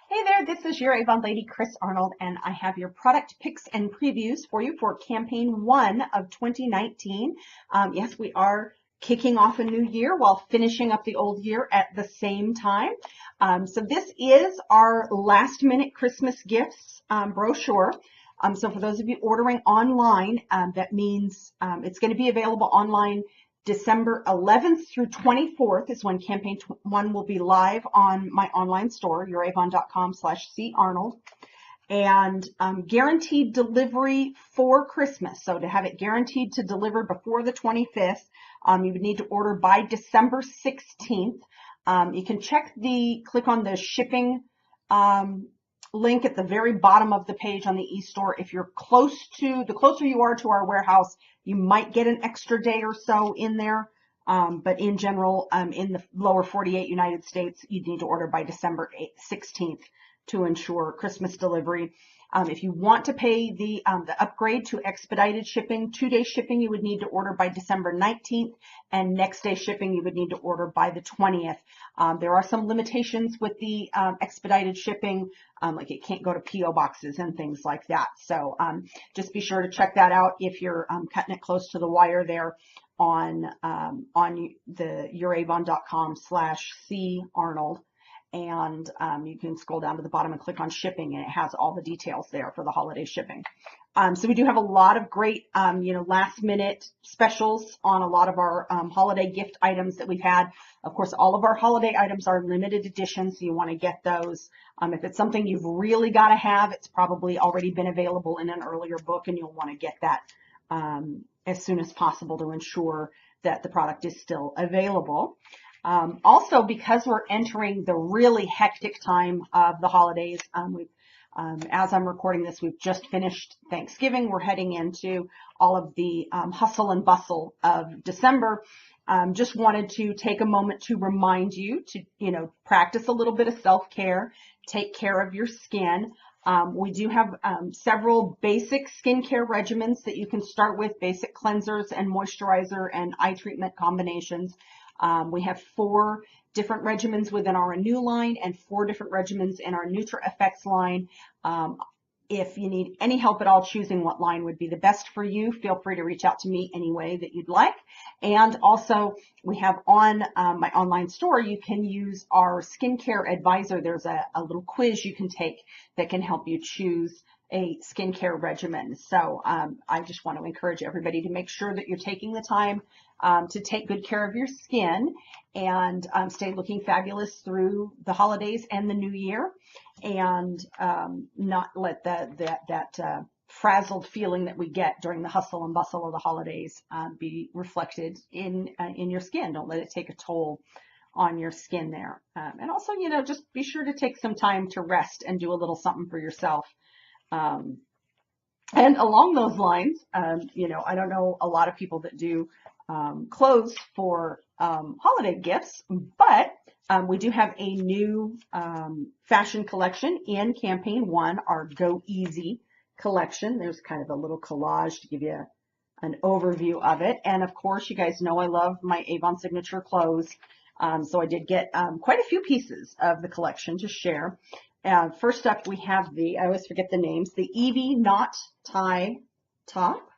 Hey there, this is your Avon lady, Chris Arnold, and I have your product picks and previews for you for campaign 1 of 2019. Yes, we are kicking off a new year while finishing up the old year at the same time. So this is our last minute Christmas gifts brochure. So for those of you ordering online, that means it's going to be available online December 11th through 24th is when campaign 1 will be live on my online store, youravon.com/carnold, and guaranteed delivery for Christmas. So to have it guaranteed to deliver before the 25th, you would need to order by December 16th. You can click on the shipping link at the very bottom of the page on the e-store. If you're the closer you are to our warehouse, you might get an extra day or so in there. But in general, in the lower 48 United States, you'd need to order by December 16th to ensure Christmas delivery. If you want to pay the upgrade to expedited shipping, 2-day shipping, you would need to order by December 19th, and next day shipping, you would need to order by the 20th. There are some limitations with the expedited shipping, like it can't go to P.O. boxes and things like that. So just be sure to check that out if you're cutting it close to the wire there on the youravon.com/carnold. And you can scroll down to the bottom and click on shipping, and it has all the details there for the holiday shipping. So we do have a lot of great, last minute specials on a lot of our holiday gift items that we've had. Of course, all of our holiday items are limited edition, so you want to get those. If it's something you've really got to have, it's probably already been available in an earlier book, and you'll want to get that as soon as possible to ensure that the product is still available. Also, because we're entering the really hectic time of the holidays, as I'm recording this, we've just finished Thanksgiving. We're heading into all of the hustle and bustle of December. Just wanted to take a moment to remind you to, practice a little bit of self-care, take care of your skin. We do have several basic skincare regimens that you can start with, basic cleansers and moisturizer and eye treatment combinations. We have 4 different regimens within our Renew line and 4 different regimens in our NutriEffects line. If you need any help at all choosing what line would be the best for you, feel free to reach out to me any way that you'd like. And also, we have on my online store, you can use our skincare advisor. There's a little quiz you can take that can help you choose a skincare regimen. So I just want to encourage everybody to make sure that you're taking the time to take good care of your skin and stay looking fabulous through the holidays and the new year, and not let that frazzled feeling that we get during the hustle and bustle of the holidays be reflected in your skin. Don't let it take a toll on your skin there. And also, just be sure to take some time to rest and do a little something for yourself. And along those lines, I don't know a lot of people that do clothes for holiday gifts, but we do have a new fashion collection in campaign 1, our Go Easy collection. There's kind of a little collage to give you an overview of it. And of course, you guys know I love my Avon signature clothes. So I did get quite a few pieces of the collection to share. First up, we have I always forget the names, the Evie knot tie top.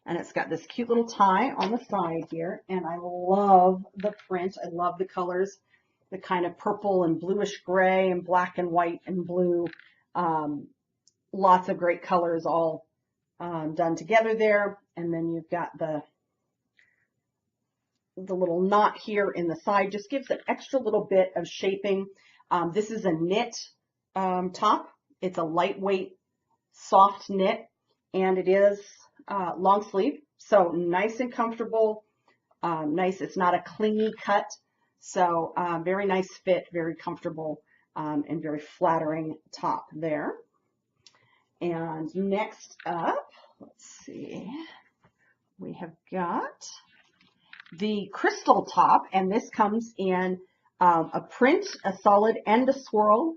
And it's got this cute little tie on the side here. And I love the print. I love the colors, the kind of purple and bluish gray and black and white and blue. Lots of great colors all done together there. And then you've got the little knot here in the side. Just gives an extra little bit of shaping. This is a knit top. It's a lightweight, soft knit, and it is long sleeve, so nice and comfortable. Nice. It's not a clingy cut, so very nice fit, very comfortable, and very flattering top there. And next up, let's see, we have got the crystal top, and this comes in a print, a solid, and a swirl.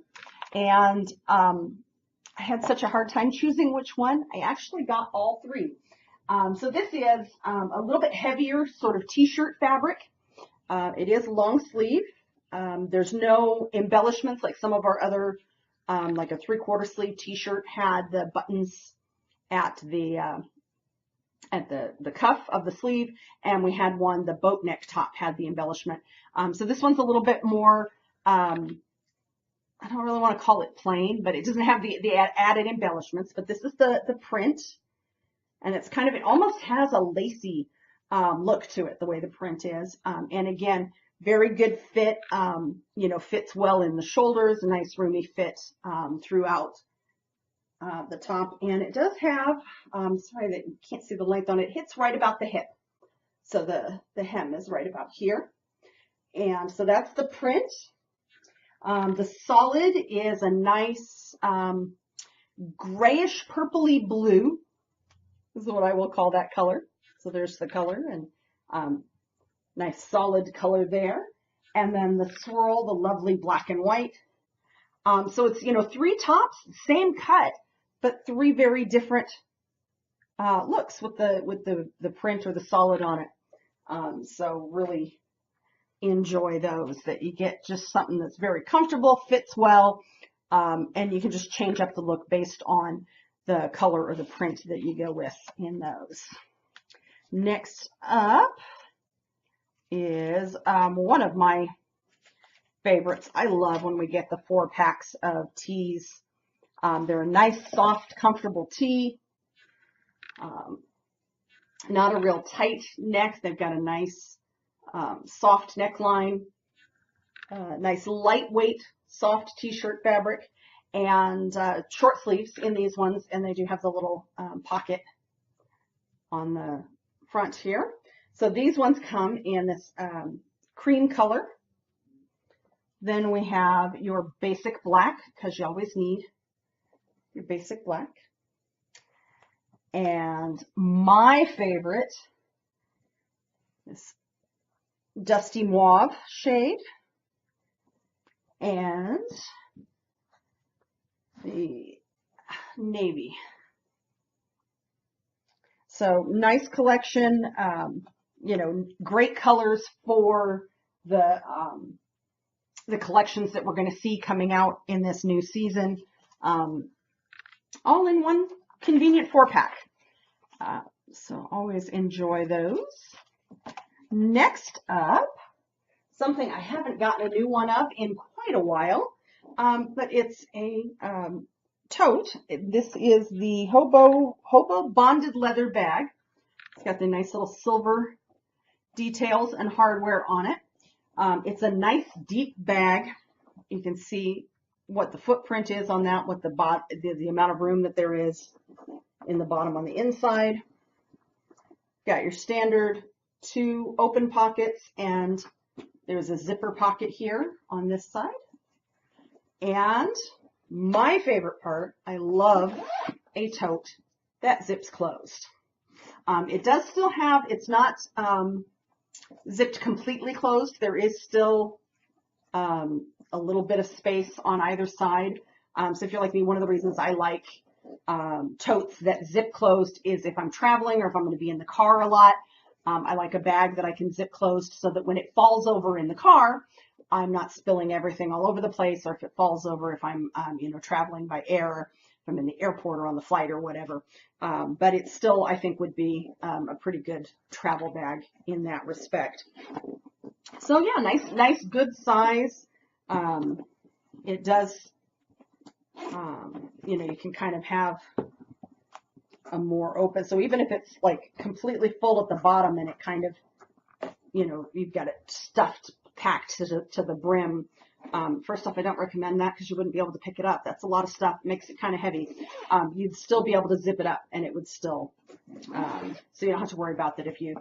And I had such a hard time choosing which one. I actually got all 3. So this is a little bit heavier sort of t-shirt fabric. It is long sleeve. There's no embellishments like some of our other like a 3/4 sleeve t-shirt, had the buttons at the cuff of the sleeve, and we had one, the boat neck top had the embellishment. So this one's a little bit more, I don't really want to call it plain, but it doesn't have the added embellishments, but this is the print, and it's kind of, it almost has a lacy look to it, the way the print is. And again, very good fit, you know, fits well in the shoulders, a nice roomy fit throughout the top. And it does have, sorry that you can't see the length on it, it hits right about the hip. So the hem is right about here. And so that's the print. The solid is a nice grayish purpley blue. This is what I will call that color. So there's the color, and nice solid color there. And then the swirl, the lovely black and white. So it's, you know, 3 tops, same cut, but 3 very different looks with the print or the solid on it. So really enjoy those, that you get just something that's very comfortable, fits well, and you can just change up the look based on the color or the print that you go with in those. Next up is one of my favorites. I love when we get the 4 packs of tees. They're a nice, soft, comfortable tee. Not a real tight neck. They've got a nice soft neckline, nice lightweight, soft t-shirt fabric, and short sleeves in these ones, and they do have the little pocket on the front here. So these ones come in this cream color. Then we have your basic black, because you always need your basic black. And my favorite is dusty mauve shade, and the navy. So nice collection, you know, great colors for the collections that we're going to see coming out in this new season, all in one convenient 4-pack. So always enjoy those. Next up, something I haven't gotten a new one of in quite a while, but it's a tote. This is the Hobo bonded leather bag. It's got the nice little silver details and hardware on it. It's a nice deep bag. You can see what the footprint is on that, what the amount of room that there is in the bottom on the inside. Got your standard 2 open pockets, and there's a zipper pocket here on this side. And my favorite part, I love a tote that zips closed. It does still have, it's not zipped completely closed. There is still a little bit of space on either side. So if you're like me, one of the reasons I like totes that zip closed is if I'm traveling or if I'm going to be in the car a lot. I like a bag that I can zip closed so that when it falls over in the car, I'm not spilling everything all over the place, or if it falls over, if I'm, you know, traveling by air, if I'm in the airport or on the flight or whatever. But it still, I think, would be a pretty good travel bag in that respect. So yeah, nice, good size. It does, you know, you can kind of have a more open, so even if it's like completely full at the bottom and it kind of, you know, you've got it stuffed, packed to the brim. First off, I don't recommend that because you wouldn't be able to pick it up. That's a lot of stuff, makes it kind of heavy. You'd still be able to zip it up and it would still, so you don't have to worry about that if you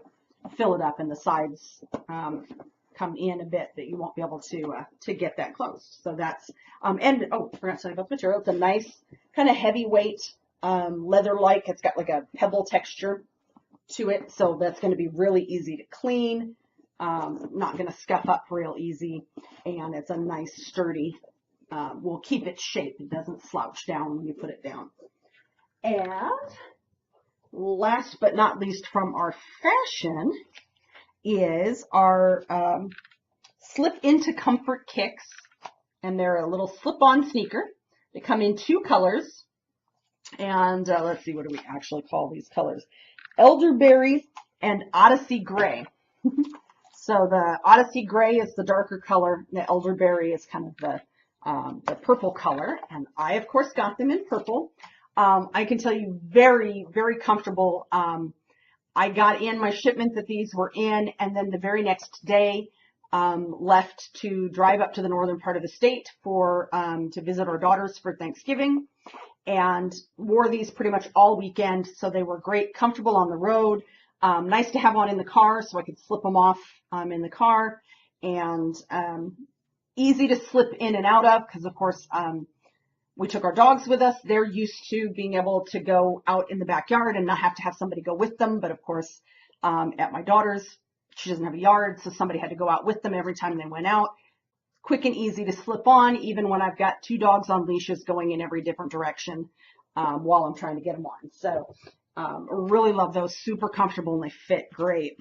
fill it up and the sides come in a bit, that you won't be able to get that closed. So that's, and oh, I forgot to tell you about the material. It's a nice kind of heavyweight, leather-like. It's got like a pebble texture to it, so that's going to be really easy to clean. Not going to scuff up real easy, and it's a nice sturdy, will keep its shape. It doesn't slouch down when you put it down. And last but not least from our fashion is our slip into comfort kicks, and they're a little slip-on sneaker. They come in 2 colors, and let's see, what do we actually call these colors? Elderberry and Odyssey Gray. So the Odyssey Gray is the darker color, and the Elderberry is kind of the purple color, and I, of course, got them in purple. I can tell you very, very comfortable. I got in my shipment that these were in, and then the very next day left to drive up to the northern part of the state for to visit our daughters for Thanksgiving, and wore these pretty much all weekend. So they were great, comfortable on the road. Nice to have on in the car so I could slip them off in the car, and easy to slip in and out of because, of course, we took our dogs with us. They're used to being able to go out in the backyard and not have to have somebody go with them. But of course, at my daughter's, she doesn't have a yard, so somebody had to go out with them every time they went out. Quick and easy to slip on, even when I've got 2 dogs on leashes going in every different direction while I'm trying to get them on. So really love those, super comfortable, and they fit great.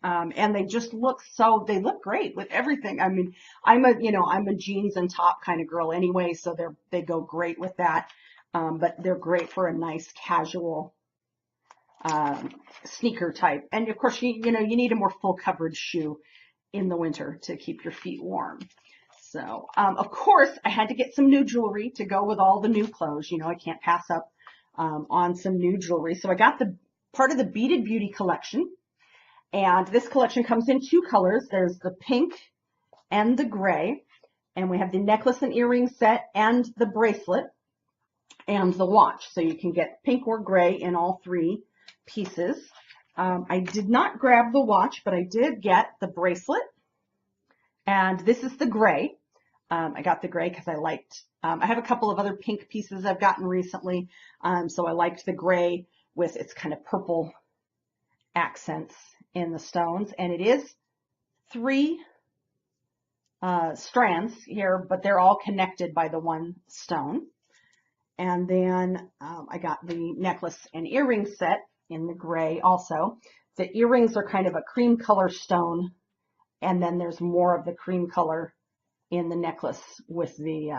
And they just look they look great with everything. I mean, I'm a jeans and top kind of girl anyway, so they go great with that. But they're great for a nice casual sneaker type. And of course, you need a more full coverage shoe in the winter to keep your feet warm. So, of course, I had to get some new jewelry to go with all the new clothes. I can't pass up on some new jewelry. So I got the part of the Beaded Beauty collection. And this collection comes in 2 colors. There's the pink and the gray. And we have the necklace and earring set and the bracelet and the watch. So you can get pink or gray in all 3 pieces. I did not grab the watch, but I did get the bracelet. And this is the gray. I got the gray because I liked, I have a couple of other pink pieces I've gotten recently. So I liked the gray with its kind of purple accents in the stones. And it is 3 strands here, but they're all connected by the one stone. And then I got the necklace and earring set in the gray also. The earrings are kind of a cream color stone, and then there's more of the cream color in the necklace with the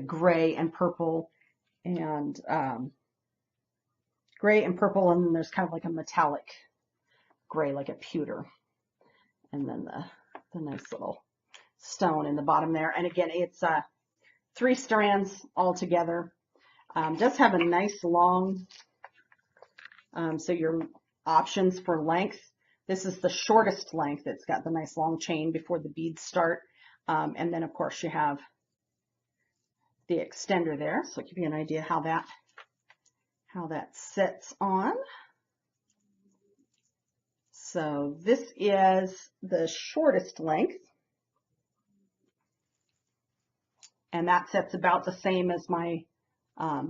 gray and purple, and and then there's kind of like a metallic gray, like a pewter, and then the nice little stone in the bottom there. And again, it's 3 strands all together. Does have a nice long, so your options for length. This is the shortest length. It's got the nice long chain before the beads start. And then, of course, you have the extender there. So I'll give you an idea how that sits on. So this is the shortest length. And that sets about the same as my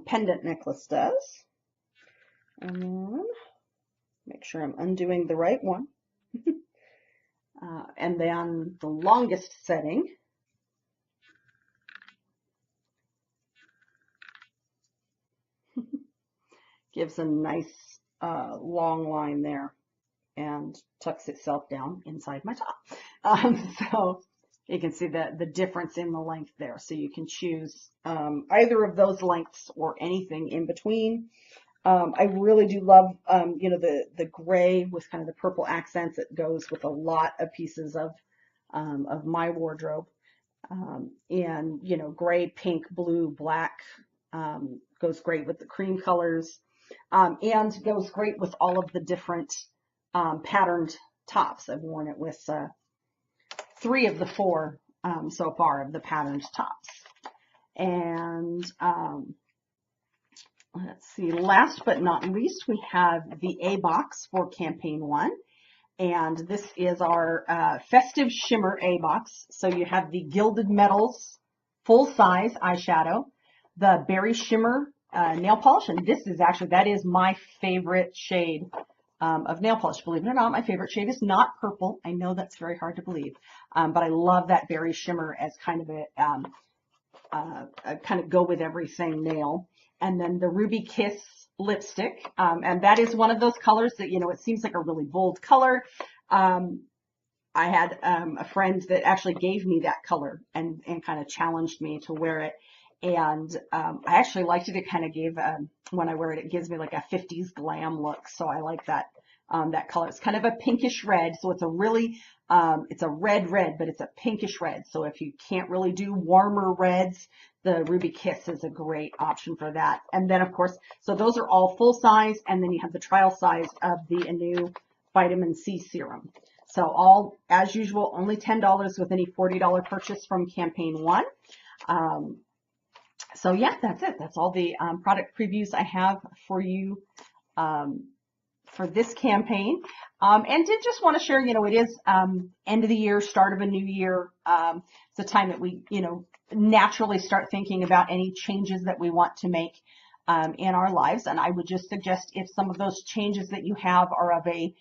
pendant necklace does. And then make sure I'm undoing the right one. And then the longest setting gives a nice long line there and tucks itself down inside my top. So you can see the difference in the length there. So you can choose either of those lengths or anything in between. I really do love, the gray with kind of the purple accents. It goes with a lot of pieces of my wardrobe. And, gray, pink, blue, black goes great with the cream colors, and goes great with all of the different patterned tops. I've worn it with 3 of the 4 so far of the patterned tops. And let's see, last but not least, we have the A box for campaign 1. And this is our Festive Shimmer A box. So you have the Gilded Metals full size eyeshadow, the Berry Shimmer nail polish. And this is actually, that is my favorite shade of nail polish. Believe it or not, my favorite shade is not purple. I know that's very hard to believe. But I love that Berry Shimmer as kind of a kind of go with everything nail. And then the Ruby Kiss lipstick. And that is one of those colors that, it seems like a really bold color. I had a friend that actually gave me that color and kind of challenged me to wear it. And I actually liked it. It kind of gave, when I wear it, it gives me like a 50s glam look. So I like that, that color. It's kind of a pinkish red. So it's a really, it's a red, but it's a pinkish red. So if you can't really do warmer reds, the Ruby Kiss is a great option for that. And then of course, so those are all full size. And then you have the trial size of the Anew Vitamin C Serum. So all, as usual, only $10 with any $40 purchase from campaign 1. So yeah, that's it. That's all the product previews I have for you for this campaign. And did just want to share, it is end of the year, start of a new year. It's a time that we, naturally start thinking about any changes that we want to make in our lives. And I would just suggest, if some of those changes that you have are of a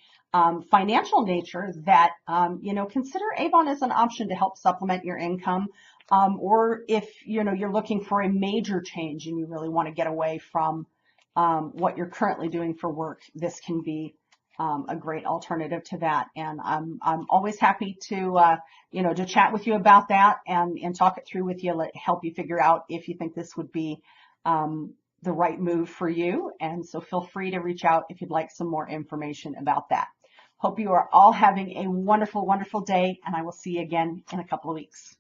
financial nature, that, consider Avon as an option to help supplement your income. Or if, you're looking for a major change and you really want to get away from what you're currently doing for work, this can be a great alternative to that. And I'm always happy to, to chat with you about that and talk it through with you, help you figure out if you think this would be the right move for you. And so feel free to reach out if you'd like some more information about that. Hope you are all having a wonderful, wonderful day, and I will see you again in a couple of weeks.